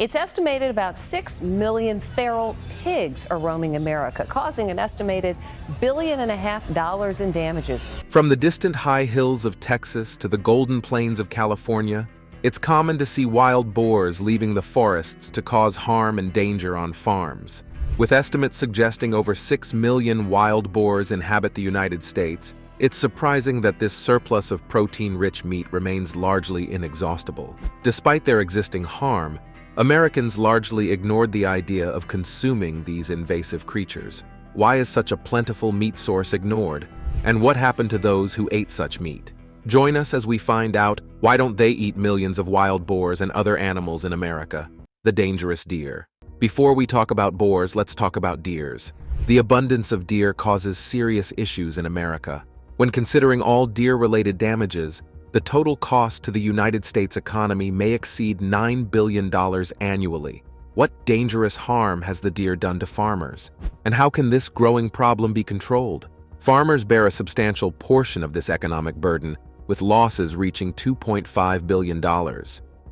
It's estimated about 6 million feral pigs are roaming America, causing an estimated $1.5 billion in damages. From the distant high hills of Texas to the golden plains of California, it's common to see wild boars leaving the forests to cause harm and danger on farms. With estimates suggesting over 6 million wild boars inhabit the United States, it's surprising that this surplus of protein-rich meat remains largely inexhaustible. Despite their existing harm, Americans largely ignored the idea of consuming these invasive creatures. Why is such a plentiful meat source ignored? And what happened to those who ate such meat? Join us as we find out why don't they eat millions of wild boars and other animals in America. The dangerous deer. Before we talk about boars, let's talk about deers. The abundance of deer causes serious issues in America. When considering all deer-related damages, the total cost to the United States economy may exceed $9 billion annually. What dangerous harm has the deer done to farmers? And how can this growing problem be controlled? Farmers bear a substantial portion of this economic burden, with losses reaching $2.5 billion.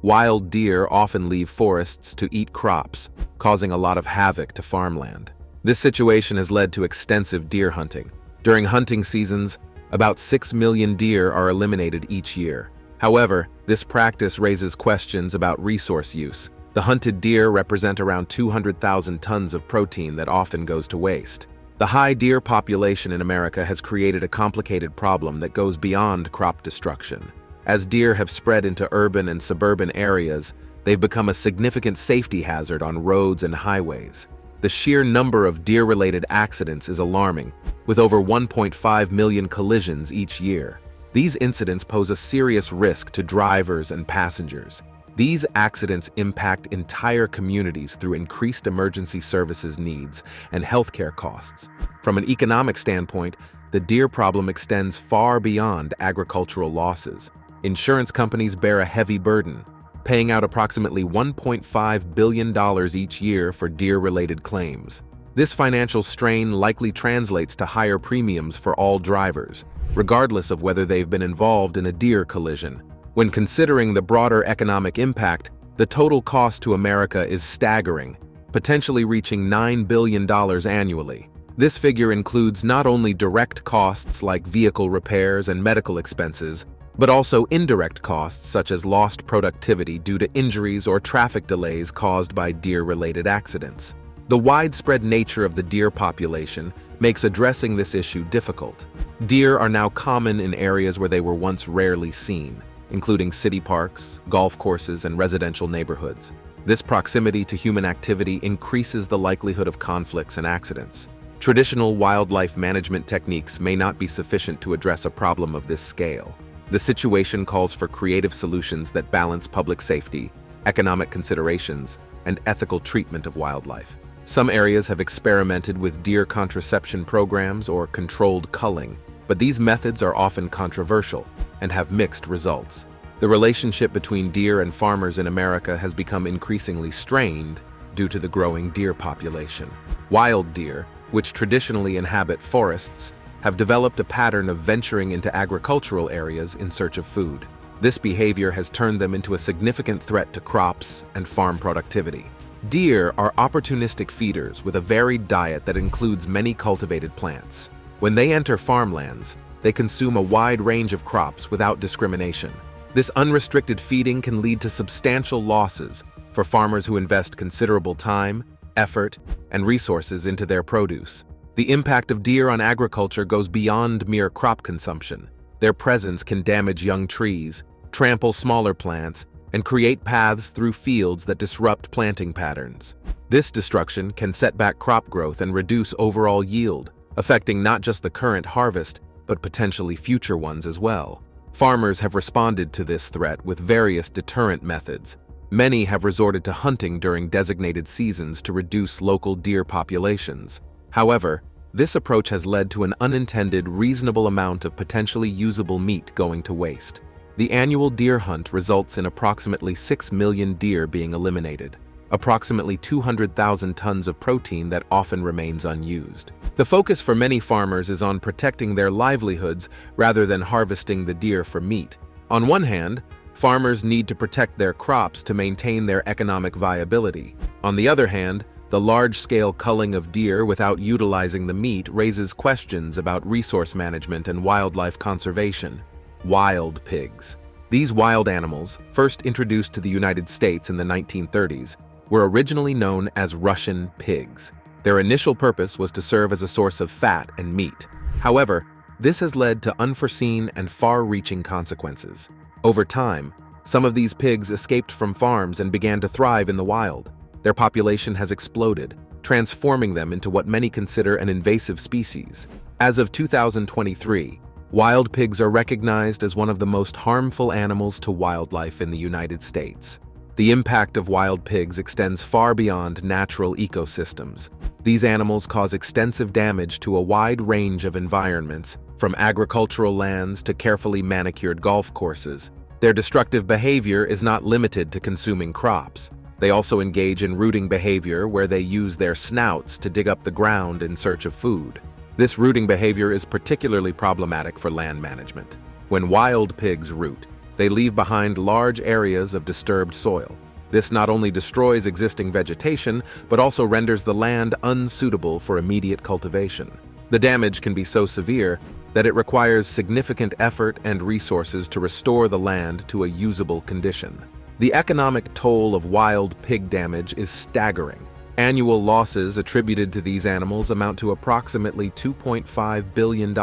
Wild deer often leave forests to eat crops, causing a lot of havoc to farmland. This situation has led to extensive deer hunting. During hunting seasons, about 6 million deer are eliminated each year. However, this practice raises questions about resource use. The hunted deer represent around 200,000 tons of protein that often goes to waste. The high deer population in America has created a complicated problem that goes beyond crop destruction. As deer have spread into urban and suburban areas, they've become a significant safety hazard on roads and highways. The sheer number of deer-related accidents is alarming, with over 1.5 million collisions each year. These incidents pose a serious risk to drivers and passengers. These accidents impact entire communities through increased emergency services needs and healthcare costs. From an economic standpoint, the deer problem extends far beyond agricultural losses. Insurance companies bear a heavy burden, paying out approximately $1.5 billion each year for deer-related claims. This financial strain likely translates to higher premiums for all drivers, regardless of whether they've been involved in a deer collision. When considering the broader economic impact, the total cost to America is staggering, potentially reaching $9 billion annually. This figure includes not only direct costs like vehicle repairs and medical expenses, but also indirect costs such as lost productivity due to injuries or traffic delays caused by deer-related accidents. The widespread nature of the deer population makes addressing this issue difficult. Deer are now common in areas where they were once rarely seen, including city parks, golf courses, and residential neighborhoods. This proximity to human activity increases the likelihood of conflicts and accidents. Traditional wildlife management techniques may not be sufficient to address a problem of this scale. The situation calls for creative solutions that balance public safety, economic considerations, and ethical treatment of wildlife. Some areas have experimented with deer contraception programs or controlled culling, but these methods are often controversial and have mixed results. The relationship between deer and farmers in America has become increasingly strained due to the growing deer population. Wild deer, which traditionally inhabit forests, have developed a pattern of venturing into agricultural areas in search of food. This behavior has turned them into a significant threat to crops and farm productivity. Deer are opportunistic feeders with a varied diet that includes many cultivated plants. When they enter farmlands, they consume a wide range of crops without discrimination. This unrestricted feeding can lead to substantial losses for farmers who invest considerable time, effort, and resources into their produce. The impact of deer on agriculture goes beyond mere crop consumption. Their presence can damage young trees, trample smaller plants, and create paths through fields that disrupt planting patterns. This destruction can set back crop growth and reduce overall yield, affecting not just the current harvest, but potentially future ones as well. Farmers have responded to this threat with various deterrent methods. Many have resorted to hunting during designated seasons to reduce local deer populations. However, this approach has led to an unintended, reasonable amount of potentially usable meat going to waste. The annual deer hunt results in approximately 6 million deer being eliminated, approximately 200,000 tons of protein that often remains unused. The focus for many farmers is on protecting their livelihoods rather than harvesting the deer for meat. On one hand, Farmers need to protect their crops to maintain their economic viability. On the other hand, the large-scale culling of deer without utilizing the meat raises questions about resource management and wildlife conservation. Wild pigs. These wild animals, first introduced to the United States in the 1930s, were originally known as Russian pigs. Their initial purpose was to serve as a source of fat and meat. However, this has led to unforeseen and far-reaching consequences. Over time, some of these pigs escaped from farms and began to thrive in the wild. Their population has exploded, transforming them into what many consider an invasive species. As of 2023, wild pigs are recognized as one of the most harmful animals to wildlife in the United States. The impact of wild pigs extends far beyond natural ecosystems. These animals cause extensive damage to a wide range of environments, from agricultural lands to carefully manicured golf courses. Their destructive behavior is not limited to consuming crops. They also engage in rooting behavior where they use their snouts to dig up the ground in search of food. This rooting behavior is particularly problematic for land management. When wild pigs root, they leave behind large areas of disturbed soil. This not only destroys existing vegetation, but also renders the land unsuitable for immediate cultivation. The damage can be so severe that it requires significant effort and resources to restore the land to a usable condition. The economic toll of wild pig damage is staggering. Annual losses attributed to these animals amount to approximately $2.5 billion.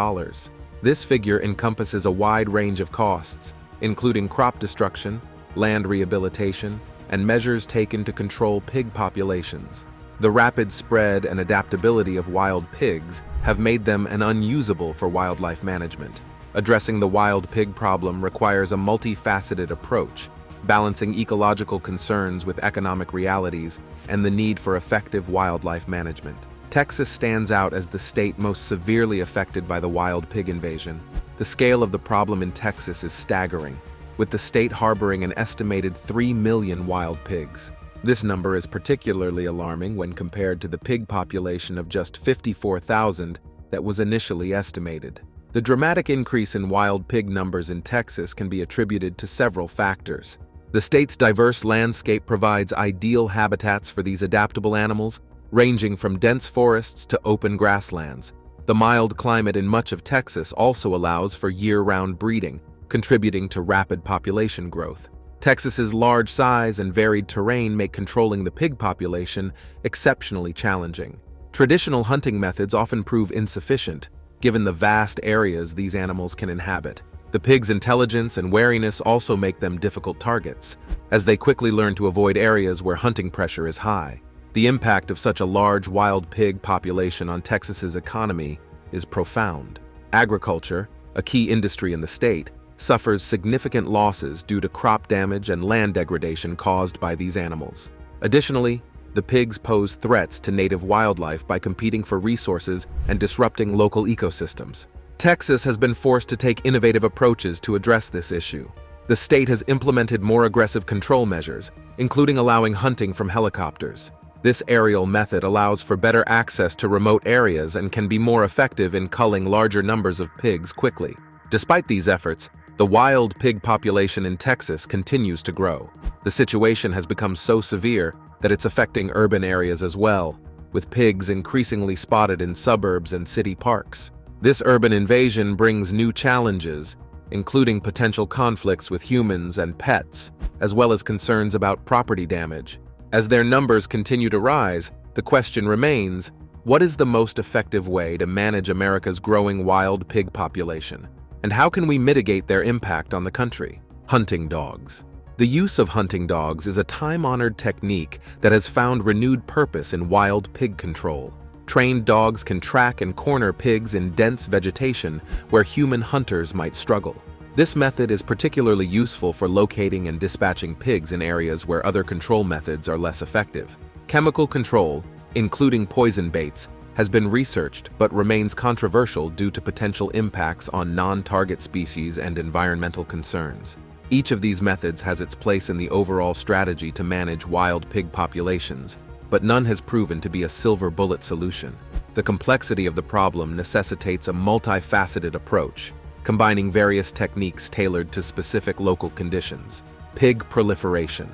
This figure encompasses a wide range of costs, including crop destruction, land rehabilitation, and measures taken to control pig populations. The rapid spread and adaptability of wild pigs have made them unusable for wildlife management. Addressing the wild pig problem requires a multifaceted approach, balancing ecological concerns with economic realities and the need for effective wildlife management. Texas stands out as the state most severely affected by the wild pig invasion. The scale of the problem in Texas is staggering, with the state harboring an estimated 3 million wild pigs. This number is particularly alarming when compared to the pig population of just 54,000 that was initially estimated. The dramatic increase in wild pig numbers in Texas can be attributed to several factors. The state's diverse landscape provides ideal habitats for these adaptable animals, ranging from dense forests to open grasslands. The mild climate in much of Texas also allows for year-round breeding, contributing to rapid population growth. Texas's large size and varied terrain make controlling the pig population exceptionally challenging. Traditional hunting methods often prove insufficient, given the vast areas these animals can inhabit. The pigs' intelligence and wariness also make them difficult targets, as they quickly learn to avoid areas where hunting pressure is high. The impact of such a large wild pig population on Texas's economy is profound. Agriculture, a key industry in the state, suffers significant losses due to crop damage and land degradation caused by these animals. Additionally, the pigs pose threats to native wildlife by competing for resources and disrupting local ecosystems. Texas has been forced to take innovative approaches to address this issue. The state has implemented more aggressive control measures, including allowing hunting from helicopters. This aerial method allows for better access to remote areas and can be more effective in culling larger numbers of pigs quickly. Despite these efforts, the wild pig population in Texas continues to grow. The situation has become so severe that it's affecting urban areas as well, with pigs increasingly spotted in suburbs and city parks. This urban invasion brings new challenges, including potential conflicts with humans and pets, as well as concerns about property damage. As their numbers continue to rise, the question remains, what is the most effective way to manage America's growing wild pig population? And how can we mitigate their impact on the country? Hunting dogs. The use of hunting dogs is a time-honored technique that has found renewed purpose in wild pig control. Trained dogs can track and corner pigs in dense vegetation where human hunters might struggle. This method is particularly useful for locating and dispatching pigs in areas where other control methods are less effective. Chemical control, including poison baits, has been researched but remains controversial due to potential impacts on non-target species and environmental concerns. Each of these methods has its place in the overall strategy to manage wild pig populations, but none has proven to be a silver bullet solution. The complexity of the problem necessitates a multifaceted approach, combining various techniques tailored to specific local conditions. Pig proliferation.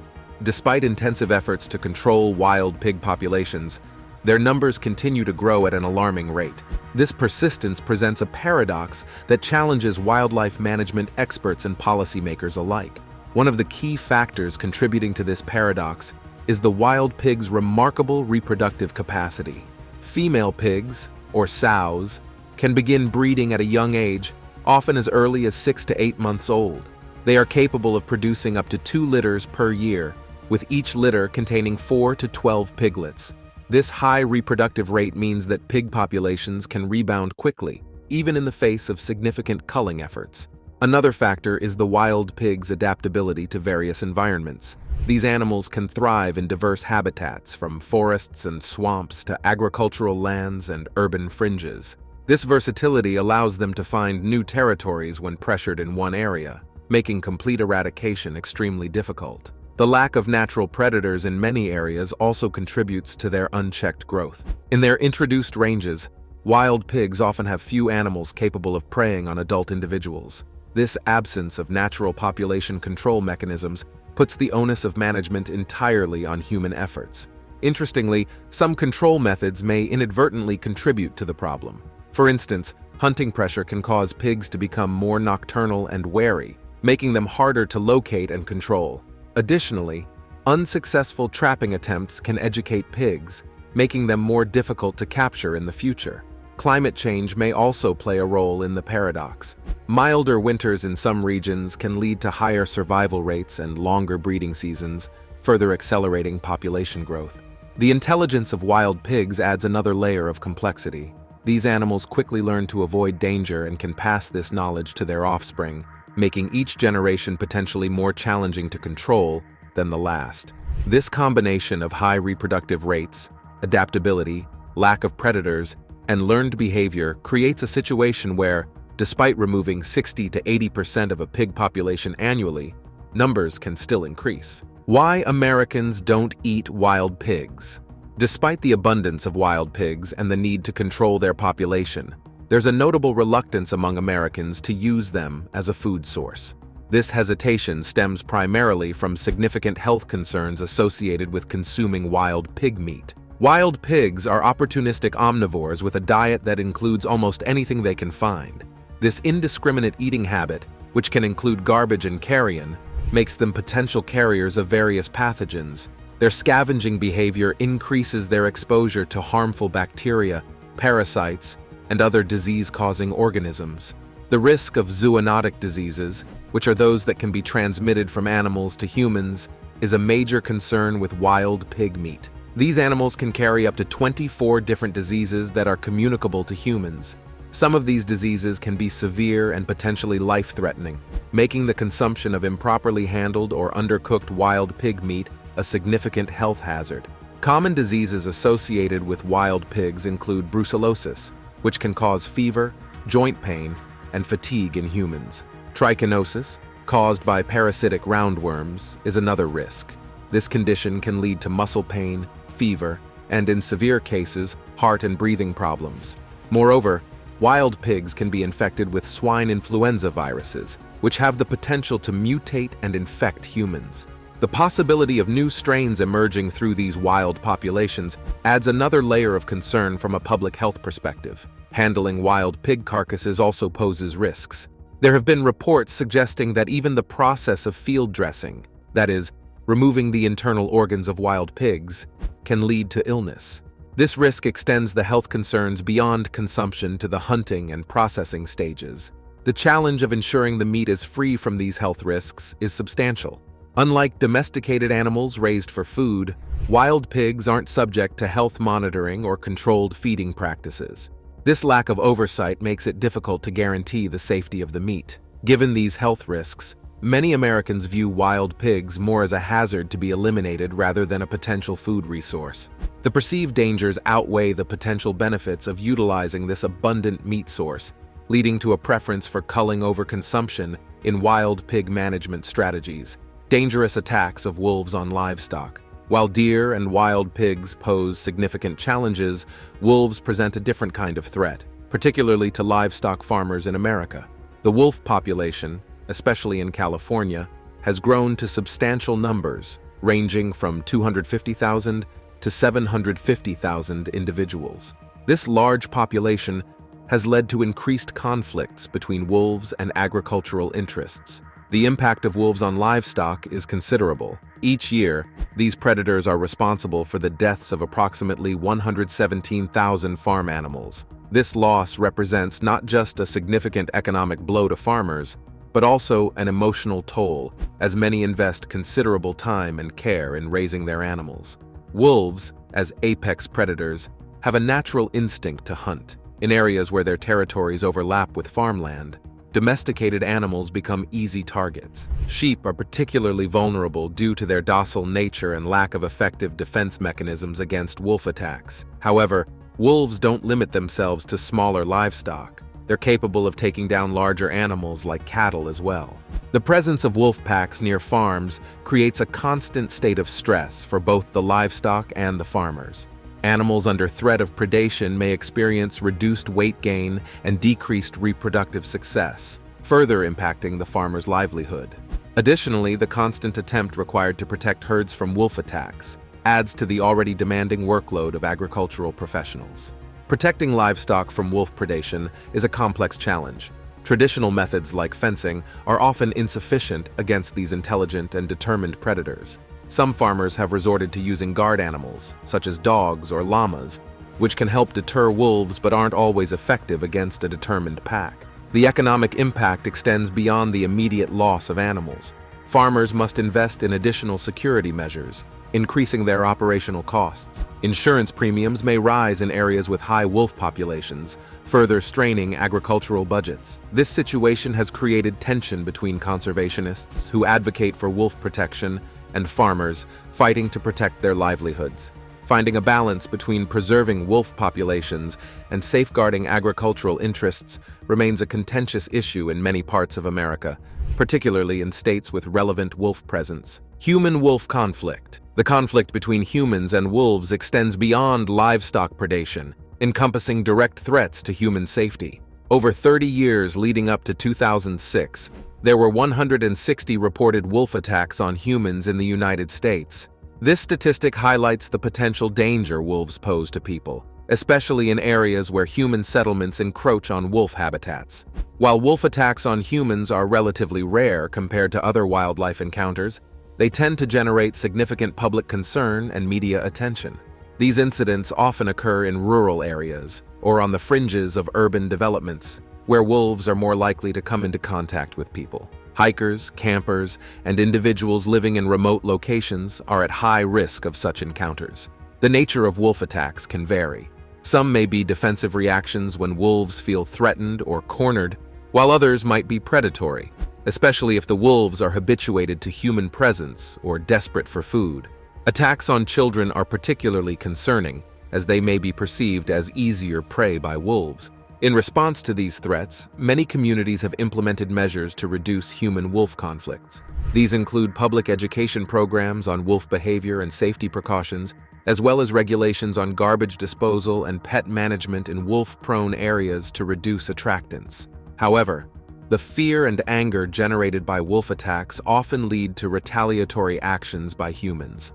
Despite intensive efforts to control wild pig populations, their numbers continue to grow at an alarming rate. This persistence presents a paradox that challenges wildlife management experts and policymakers alike. One of the key factors contributing to this paradox is the wild pig's remarkable reproductive capacity. Female pigs, or sows, can begin breeding at a young age, often as early as 6 to 8 months old. They are capable of producing up to 2 litters per year, with each litter containing 4 to 12 piglets. This high reproductive rate means that pig populations can rebound quickly, even in the face of significant culling efforts. Another factor is the wild pig's adaptability to various environments. These animals can thrive in diverse habitats, from forests and swamps to agricultural lands and urban fringes. This versatility allows them to find new territories when pressured in one area, making complete eradication extremely difficult. The lack of natural predators in many areas also contributes to their unchecked growth. In their introduced ranges, wild pigs often have few animals capable of preying on adult individuals. This absence of natural population control mechanisms puts the onus of management entirely on human efforts. Interestingly, some control methods may inadvertently contribute to the problem. For instance, hunting pressure can cause pigs to become more nocturnal and wary, making them harder to locate and control. Additionally, unsuccessful trapping attempts can educate pigs, making them more difficult to capture in the future. Climate change may also play a role in the paradox. Milder winters in some regions can lead to higher survival rates and longer breeding seasons, further accelerating population growth. The intelligence of wild pigs adds another layer of complexity. These animals quickly learn to avoid danger and can pass this knowledge to their offspring, making each generation potentially more challenging to control than the last. This combination of high reproductive rates, adaptability, lack of predators, and learned behavior creates a situation where, despite removing 60 to 80% of a pig population annually, numbers can still increase. Why Americans don't eat wild pigs? Despite the abundance of wild pigs and the need to control their population, there's a notable reluctance among Americans to use them as a food source. This hesitation stems primarily from significant health concerns associated with consuming wild pig meat. Wild pigs are opportunistic omnivores with a diet that includes almost anything they can find. This indiscriminate eating habit, which can include garbage and carrion, makes them potential carriers of various pathogens. Their scavenging behavior increases their exposure to harmful bacteria, parasites, and other disease-causing organisms. The risk of zoonotic diseases, which are those that can be transmitted from animals to humans, is a major concern with wild pig meat. These animals can carry up to 24 different diseases that are communicable to humans. Some of these diseases can be severe and potentially life-threatening, making the consumption of improperly handled or undercooked wild pig meat a significant health hazard. Common diseases associated with wild pigs include brucellosis, which can cause fever, joint pain, and fatigue in humans. Trichinosis, caused by parasitic roundworms, is another risk. This condition can lead to muscle pain, fever, and in severe cases, heart and breathing problems. Moreover, wild pigs can be infected with swine influenza viruses, which have the potential to mutate and infect humans. The possibility of new strains emerging through these wild populations adds another layer of concern from a public health perspective. Handling wild pig carcasses also poses risks. There have been reports suggesting that even the process of field dressing, that is, removing the internal organs of wild pigs, can lead to illness. This risk extends the health concerns beyond consumption to the hunting and processing stages. The challenge of ensuring the meat is free from these health risks is substantial. Unlike domesticated animals raised for food, wild pigs aren't subject to health monitoring or controlled feeding practices. This lack of oversight makes it difficult to guarantee the safety of the meat. Given these health risks, many Americans view wild pigs more as a hazard to be eliminated rather than a potential food resource. The perceived dangers outweigh the potential benefits of utilizing this abundant meat source, leading to a preference for culling over consumption in wild pig management strategies. Dangerous attacks of wolves on livestock. While deer and wild pigs pose significant challenges, wolves present a different kind of threat, particularly to livestock farmers in America. The wolf population, especially in California, has grown to substantial numbers, ranging from 250,000 to 750,000 individuals. This large population has led to increased conflicts between wolves and agricultural interests. The impact of wolves on livestock is considerable. Each year, these predators are responsible for the deaths of approximately 117,000 farm animals. This loss represents not just a significant economic blow to farmers, but also an emotional toll, as many invest considerable time and care in raising their animals. Wolves, as apex predators, have a natural instinct to hunt. In areas where their territories overlap with farmland, domesticated animals become easy targets. Sheep are particularly vulnerable due to their docile nature and lack of effective defense mechanisms against wolf attacks. However, wolves don't limit themselves to smaller livestock. They're capable of taking down larger animals like cattle as well. The presence of wolf packs near farms creates a constant state of stress for both the livestock and the farmers. Animals under threat of predation may experience reduced weight gain and decreased reproductive success, further impacting the farmer's livelihood. Additionally, the constant attempt required to protect herds from wolf attacks adds to the already demanding workload of agricultural professionals. Protecting livestock from wolf predation is a complex challenge. Traditional methods like fencing are often insufficient against these intelligent and determined predators. Some farmers have resorted to using guard animals, such as dogs or llamas, which can help deter wolves but aren't always effective against a determined pack. The economic impact extends beyond the immediate loss of animals. Farmers must invest in additional security measures, increasing their operational costs. Insurance premiums may rise in areas with high wolf populations, further straining agricultural budgets. This situation has created tension between conservationists who advocate for wolf protection and farmers fighting to protect their livelihoods. Finding a balance between preserving wolf populations and safeguarding agricultural interests remains a contentious issue in many parts of America, particularly in states with relevant wolf presence. Human-wolf conflict. The conflict between humans and wolves extends beyond livestock predation, encompassing direct threats to human safety. Over 30 years leading up to 2006, there were 160 reported wolf attacks on humans in the United States. This statistic highlights the potential danger wolves pose to people, especially in areas where human settlements encroach on wolf habitats. While wolf attacks on humans are relatively rare compared to other wildlife encounters, they tend to generate significant public concern and media attention. These incidents often occur in rural areas or on the fringes of urban developments, where wolves are more likely to come into contact with people. Hikers, campers, and individuals living in remote locations are at high risk of such encounters. The nature of wolf attacks can vary. Some may be defensive reactions when wolves feel threatened or cornered, while others might be predatory, especially if the wolves are habituated to human presence or desperate for food. Attacks on children are particularly concerning, as they may be perceived as easier prey by wolves. In response to these threats, many communities have implemented measures to reduce human-wolf conflicts. These include public education programs on wolf behavior and safety precautions, as well as regulations on garbage disposal and pet management in wolf-prone areas to reduce attractants. However, the fear and anger generated by wolf attacks often lead to retaliatory actions by humans.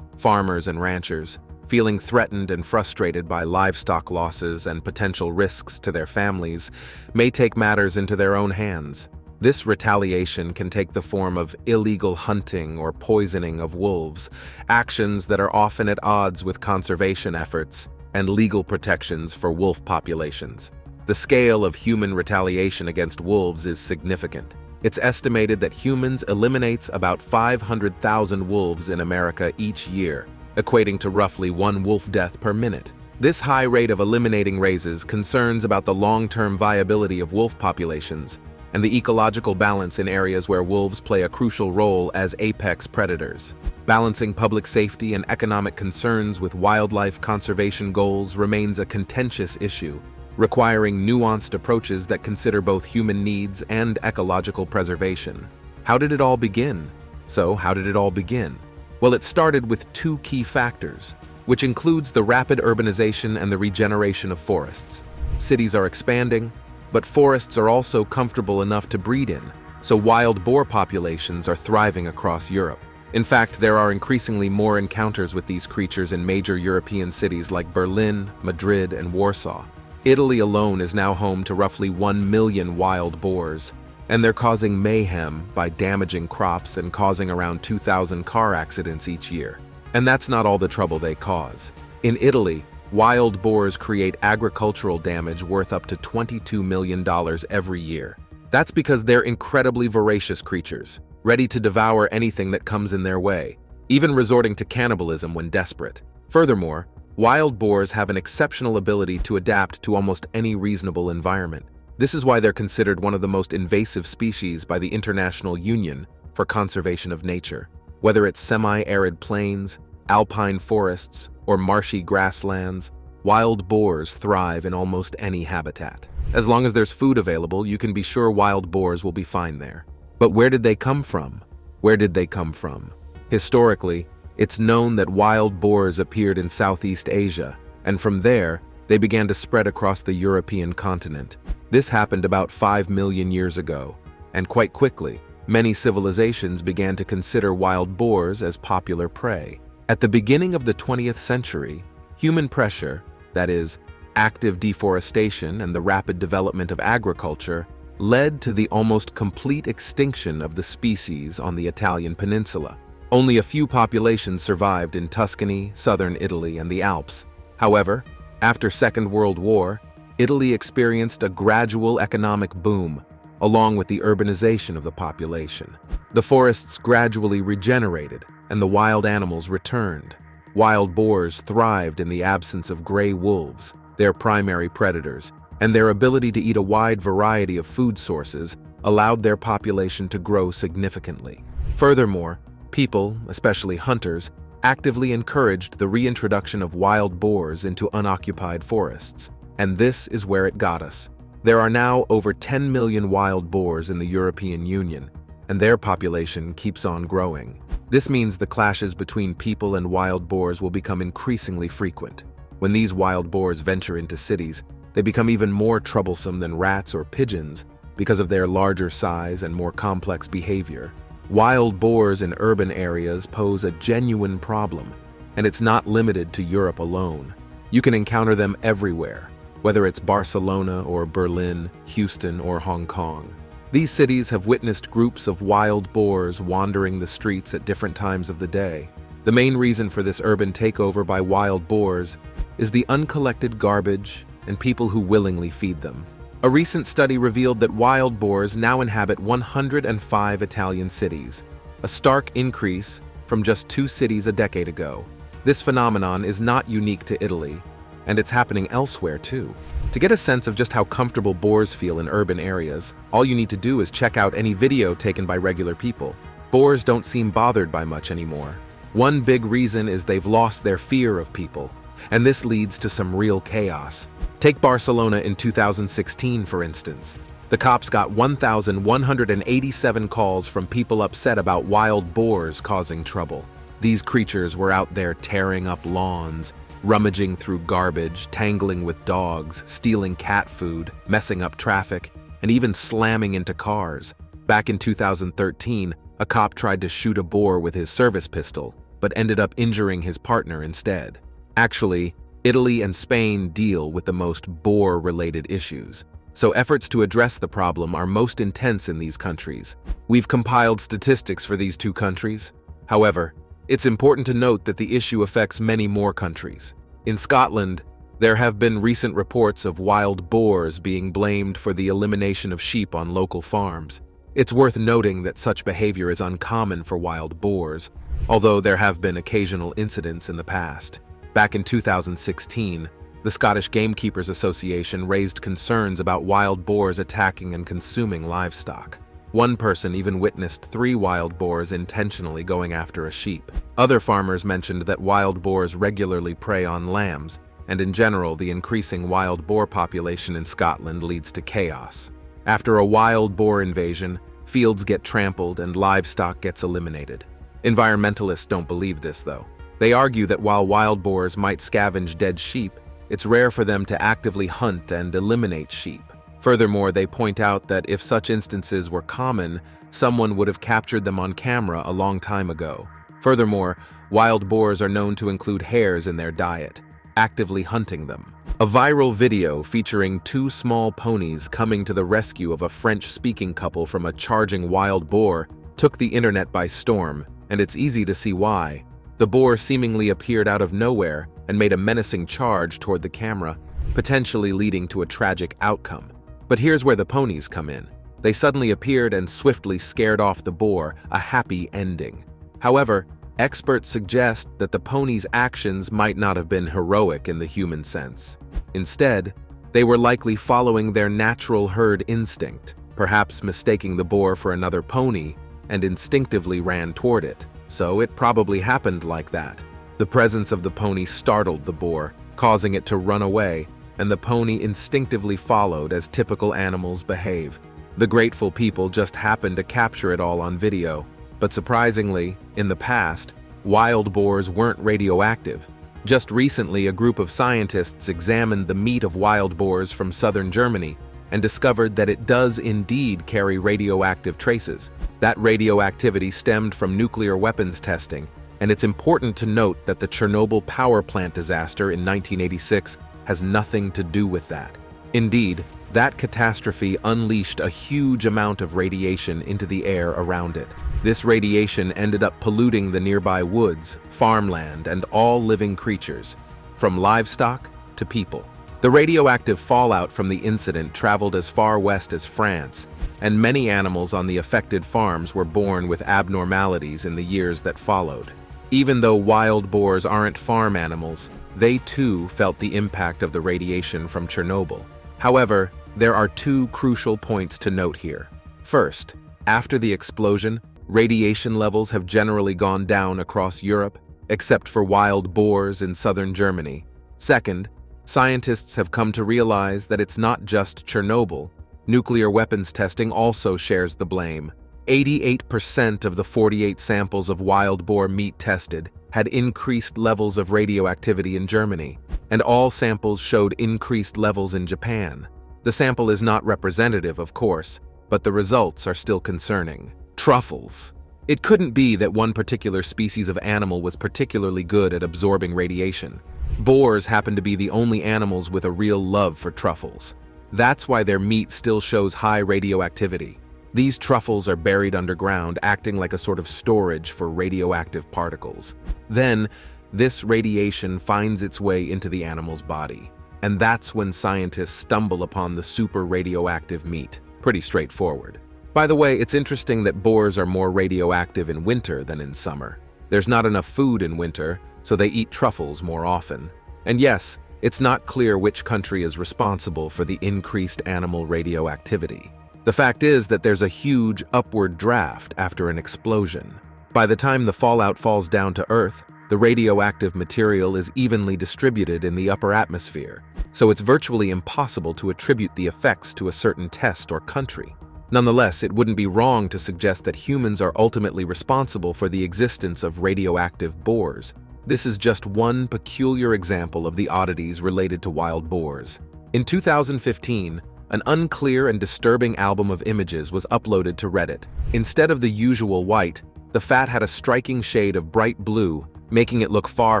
Farmers and ranchers, feeling threatened and frustrated by livestock losses and potential risks to their families, may take matters into their own hands. This retaliation can take the form of illegal hunting or poisoning of wolves, actions that are often at odds with conservation efforts and legal protections for wolf populations. The scale of human retaliation against wolves is significant. It's estimated that humans eliminates about 500,000 wolves in America each year, equating to roughly 1 wolf death per minute. This high rate of eliminating raises concerns about the long-term viability of wolf populations and the ecological balance in areas where wolves play a crucial role as apex predators. Balancing public safety and economic concerns with wildlife conservation goals remains a contentious issue, requiring nuanced approaches that consider both human needs and ecological preservation. How did it all begin? How did it all begin? Well, it started with 2 key factors, which includes the rapid urbanization and the regeneration of forests. Cities are expanding, But forests are also comfortable enough to breed in, so wild boar populations are thriving across Europe. In fact, there are increasingly more encounters with these creatures in major European cities like Berlin, Madrid, and Warsaw. Italy alone is now home to roughly 1 million wild boars, and they're causing mayhem by damaging crops and causing around 2,000 car accidents each year. And that's not all the trouble they cause. In Italy, wild boars create agricultural damage worth up to $22 million every year. That's because they're incredibly voracious creatures, ready to devour anything that comes in their way, even resorting to cannibalism when desperate. Furthermore, wild boars have an exceptional ability to adapt to almost any reasonable environment. This is why they're considered one of the most invasive species by the International Union for Conservation of Nature. Whether it's semi-arid plains, alpine forests, or marshy grasslands, wild boars thrive in almost any habitat. As long as there's food available, you can be sure wild boars will be fine there. But where did they come from? Where did they come from? Historically, it's known that wild boars appeared in Southeast Asia, and from there, they began to spread across the European continent. This happened about 5 million years ago, and quite quickly, many civilizations began to consider wild boars as popular prey. At the beginning of the 20th century, human pressure, that is, active deforestation and the rapid development of agriculture, led to the almost complete extinction of the species on the Italian peninsula. Only a few populations survived in Tuscany, southern Italy, and the Alps. However, after Second World War, Italy experienced a gradual economic boom, along with the urbanization of the population. The forests gradually regenerated, and the wild animals returned. Wild boars thrived in the absence of gray wolves, their primary predators, and their ability to eat a wide variety of food sources allowed their population to grow significantly. Furthermore, people, especially hunters, actively encouraged the reintroduction of wild boars into unoccupied forests. And this is where it got us. There are now over 10 million wild boars in the European Union, and their population keeps on growing. This means the clashes between people and wild boars will become increasingly frequent. When these wild boars venture into cities, they become even more troublesome than rats or pigeons because of their larger size and more complex behavior. Wild boars in urban areas pose a genuine problem, and it's not limited to Europe alone. You can encounter them everywhere, whether it's Barcelona or Berlin, Houston or Hong Kong. These cities have witnessed groups of wild boars wandering the streets at different times of the day. The main reason for this urban takeover by wild boars is the uncollected garbage and people who willingly feed them. A recent study revealed that wild boars now inhabit 105 Italian cities, a stark increase from just 2 cities a decade ago. This phenomenon is not unique to Italy, and it's happening elsewhere too. To get a sense of just how comfortable boars feel in urban areas, all you need to do is check out any video taken by regular people. Boars don't seem bothered by much anymore. One big reason is they've lost their fear of people, and this leads to some real chaos. Take Barcelona in 2016, for instance. The cops got 1,187 calls from people upset about wild boars causing trouble. These creatures were out there tearing up lawns, rummaging through garbage, tangling with dogs, stealing cat food, messing up traffic, and even slamming into cars. Back in 2013, a cop tried to shoot a boar with his service pistol, but ended up injuring his partner instead. Actually, Italy and Spain deal with the most boar-related issues, so efforts to address the problem are most intense in these countries. We've compiled statistics for these 2 countries. However, it's important to note that the issue affects many more countries. In Scotland, there have been recent reports of wild boars being blamed for the elimination of sheep on local farms. It's worth noting that such behavior is uncommon for wild boars, although there have been occasional incidents in the past. Back in 2016, the Scottish Gamekeepers Association raised concerns about wild boars attacking and consuming livestock. One person even witnessed 3 wild boars intentionally going after a sheep. Other farmers mentioned that wild boars regularly prey on lambs, and in general, the increasing wild boar population in Scotland leads to chaos. After a wild boar invasion, fields get trampled and livestock gets eliminated. Environmentalists don't believe this, though. They argue that while wild boars might scavenge dead sheep, it's rare for them to actively hunt and eliminate sheep. Furthermore, they point out that if such instances were common, someone would have captured them on camera a long time ago. Furthermore, wild boars are known to include hares in their diet, actively hunting them. A viral video featuring two small ponies coming to the rescue of a French-speaking couple from a charging wild boar took the internet by storm, and it's easy to see why. The boar seemingly appeared out of nowhere and made a menacing charge toward the camera, potentially leading to a tragic outcome. But here's where the ponies come in. They suddenly appeared and swiftly scared off the boar, a happy ending. However, experts suggest that the ponies' actions might not have been heroic in the human sense. Instead, they were likely following their natural herd instinct, perhaps mistaking the boar for another pony, and instinctively ran toward it. So it probably happened like that. The presence of the pony startled the boar, causing it to run away, and the pony instinctively followed as typical animals behave. The grateful people just happened to capture it all on video. But surprisingly, in the past, wild boars weren't radioactive. Just recently, a group of scientists examined the meat of wild boars from southern Germany and discovered that it does indeed carry radioactive traces. That radioactivity stemmed from nuclear weapons testing, and it's important to note that the Chernobyl power plant disaster in 1986 has nothing to do with that. Indeed, that catastrophe unleashed a huge amount of radiation into the air around it. This radiation ended up polluting the nearby woods, farmland, and all living creatures, from livestock to people. The radioactive fallout from the incident traveled as far west as France, and many animals on the affected farms were born with abnormalities in the years that followed. Even though wild boars aren't farm animals, they too felt the impact of the radiation from Chernobyl. However, there are two crucial points to note here. First, after the explosion, radiation levels have generally gone down across Europe, except for wild boars in southern Germany. Second, scientists have come to realize that it's not just Chernobyl. Nuclear weapons testing also shares the blame. 88% of the 48 samples of wild boar meat tested had increased levels of radioactivity in Germany, and all samples showed increased levels in Japan. The sample is not representative, of course, but the results are still concerning. Truffles. It couldn't be that one particular species of animal was particularly good at absorbing radiation. Boars happen to be the only animals with a real love for truffles. That's why their meat still shows high radioactivity. These truffles are buried underground, acting like a sort of storage for radioactive particles. Then, this radiation finds its way into the animal's body. And that's when scientists stumble upon the super radioactive meat. Pretty straightforward. By the way, it's interesting that boars are more radioactive in winter than in summer. There's not enough food in winter, so they eat truffles more often. And yes, it's not clear which country is responsible for the increased animal radioactivity. The fact is that there's a huge upward draft after an explosion. By the time the fallout falls down to Earth, the radioactive material is evenly distributed in the upper atmosphere, so it's virtually impossible to attribute the effects to a certain test or country. Nonetheless, it wouldn't be wrong to suggest that humans are ultimately responsible for the existence of radioactive boars. This is just one peculiar example of the oddities related to wild boars. In 2015, an unclear and disturbing album of images was uploaded to Reddit. Instead of the usual white, the fat had a striking shade of bright blue, making it look far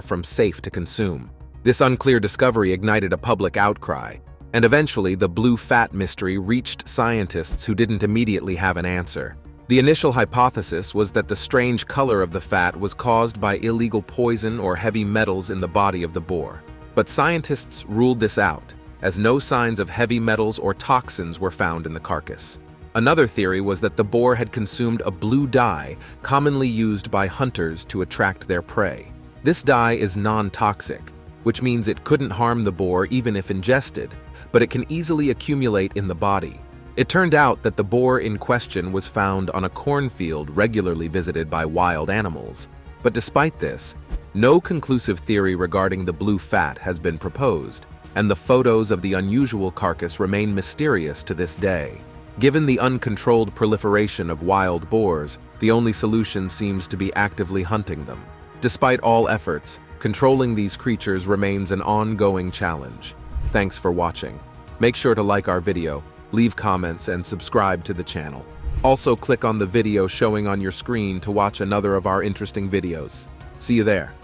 from safe to consume. This unclear discovery ignited a public outcry, and eventually the blue fat mystery reached scientists who didn't immediately have an answer. The initial hypothesis was that the strange color of the fat was caused by illegal poison or heavy metals in the body of the boar. But scientists ruled this out, as no signs of heavy metals or toxins were found in the carcass. Another theory was that the boar had consumed a blue dye commonly used by hunters to attract their prey. This dye is non-toxic, which means it couldn't harm the boar even if ingested, but it can easily accumulate in the body. It turned out that the boar in question was found on a cornfield regularly visited by wild animals. But despite this, no conclusive theory regarding the blue fat has been proposed, and the photos of the unusual carcass remain mysterious to this day. Given the uncontrolled proliferation of wild boars, the only solution seems to be actively hunting them. Despite all efforts, controlling these creatures remains an ongoing challenge. Thanks for watching. Make sure to like our video, leave comments, and subscribe to the channel. Also, click on the video showing on your screen to watch another of our interesting videos. See you there.